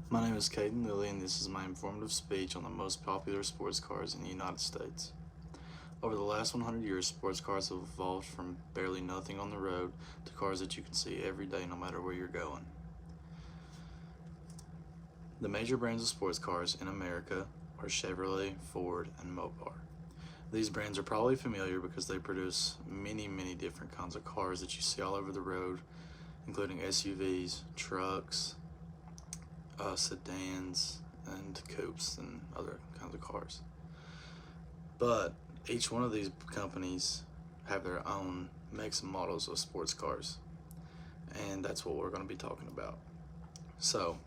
My name is Caden Lilly, and this is my informative speech on the most popular sports cars in the United States. Over the last 100 years, sports cars have evolved from barely nothing on the road to cars that you can see every day no matter where you're going. The major brands of sports cars in America are Chevrolet, Ford, and Mopar. These brands are probably familiar because they produce many different kinds of cars that you see all over the road, including SUVs, trucks, sedans, and coupes, and other kinds of cars. But each one of these companies have their own makes and models of sports cars, and that's what we're going to be talking about. So,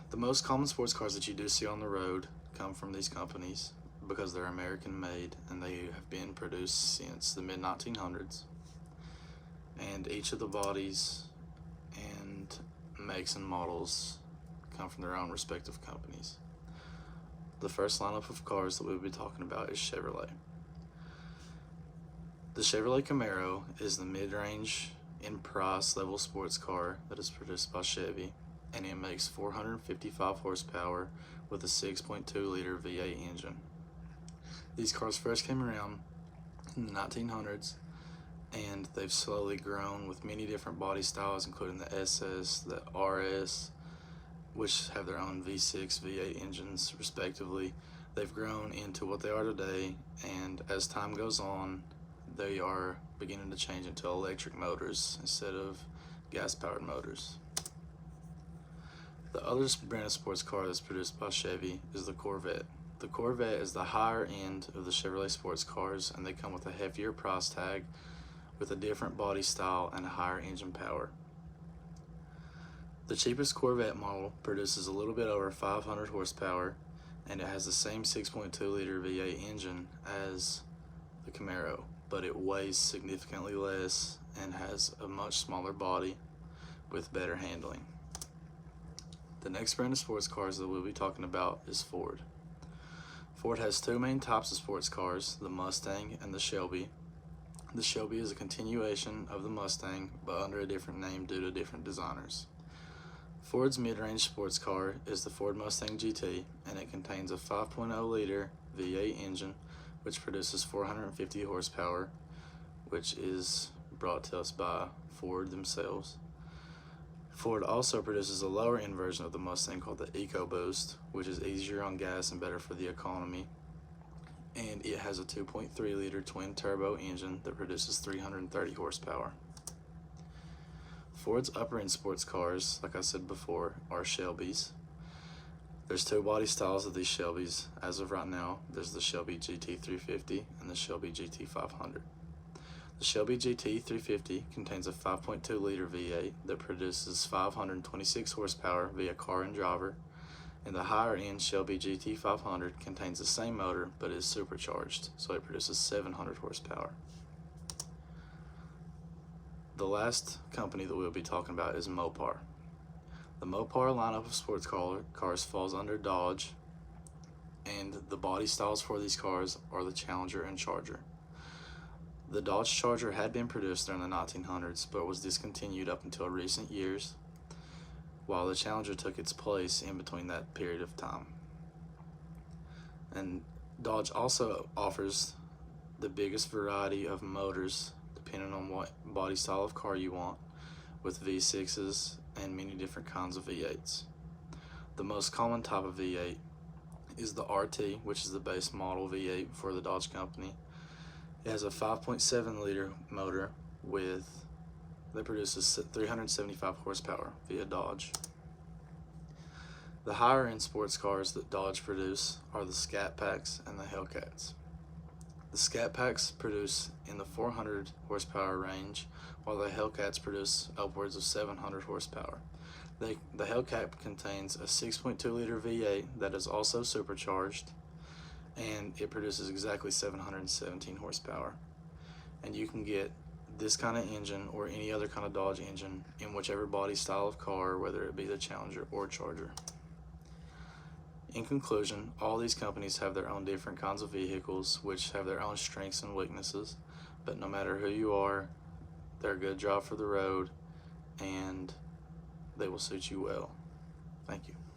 the most common sports cars that you do see on the road come from these companies because they're American made and they have been produced since the mid 1900s. And each of the bodies and makes and models come from their own respective companies. The first lineup of cars that we'll be talking about is Chevrolet. The Chevrolet Camaro is the mid-range in price level sports car that is produced by Chevy, and it makes 455 horsepower with a 6.2 liter V8 engine. These cars first came around in the 1900s, and they've slowly grown with many different body styles, including the SS, the RS, which have their own V6, V8 engines respectively. They've grown into what they are today, and as time goes on, they are beginning to change into electric motors instead of gas-powered motors. The other brand of sports car that's produced by Chevy is the Corvette. The Corvette is the higher end of the Chevrolet sports cars, and they come with a heavier price tag with a different body style and a higher engine power. The cheapest Corvette model produces a little bit over 500 horsepower, and it has the same 6.2 liter V8 engine as the Camaro, but it weighs significantly less and has a much smaller body with better handling. The next brand of sports cars that we'll be talking about is Ford. Ford has two main types of sports cars, the Mustang and the Shelby. The Shelby is a continuation of the Mustang, but under a different name due to different designers. Ford's mid-range sports car is the Ford Mustang GT, and it contains a 5.0 liter V8 engine which produces 450 horsepower, which is brought to us by Ford themselves. Ford also produces a lower end version of the Mustang called the EcoBoost, which is easier on gas and better for the economy. And it has a 2.3 liter twin turbo engine that produces 330 horsepower. Ford's upper end sports cars, like I said before, are Shelbys. There's two body styles of these Shelbys as of right now. There's the Shelby GT350 and the Shelby GT500. The Shelby GT350 contains a 5.2 liter V8 that produces 526 horsepower via car and driver, and the higher end Shelby GT500 contains the same motor but is supercharged, so it produces 700 horsepower. The last company that we'll be talking about is Mopar. The Mopar lineup of sports cars falls under Dodge, and the body styles for these cars are the Challenger and Charger. The Dodge Charger had been produced during the 1900s, but was discontinued up until recent years, while the Challenger took its place in between that period of time. And Dodge also offers the biggest variety of motors depending on what body style of car you want, with V6s and many different kinds of V8s. The most common type of V8 is the RT, which is the base model V8 for the Dodge company. It has a 5.7 liter motor that produces 375 horsepower via Dodge. The higher end sports cars that Dodge produce are the Scat Packs and the Hellcats. The Scat Packs produce in the 400 horsepower range, while the Hellcats produce upwards of 700 horsepower. The Hellcat contains a 6.2 liter V8 that is also supercharged, and it produces exactly 717 horsepower. And you can get this kind of engine or any other kind of Dodge engine in whichever body style of car, whether it be the Challenger or Charger. In conclusion, all these companies have their own different kinds of vehicles which have their own strengths and weaknesses, but no matter who you are, they're a good drive for the road and they will suit you well. Thank you.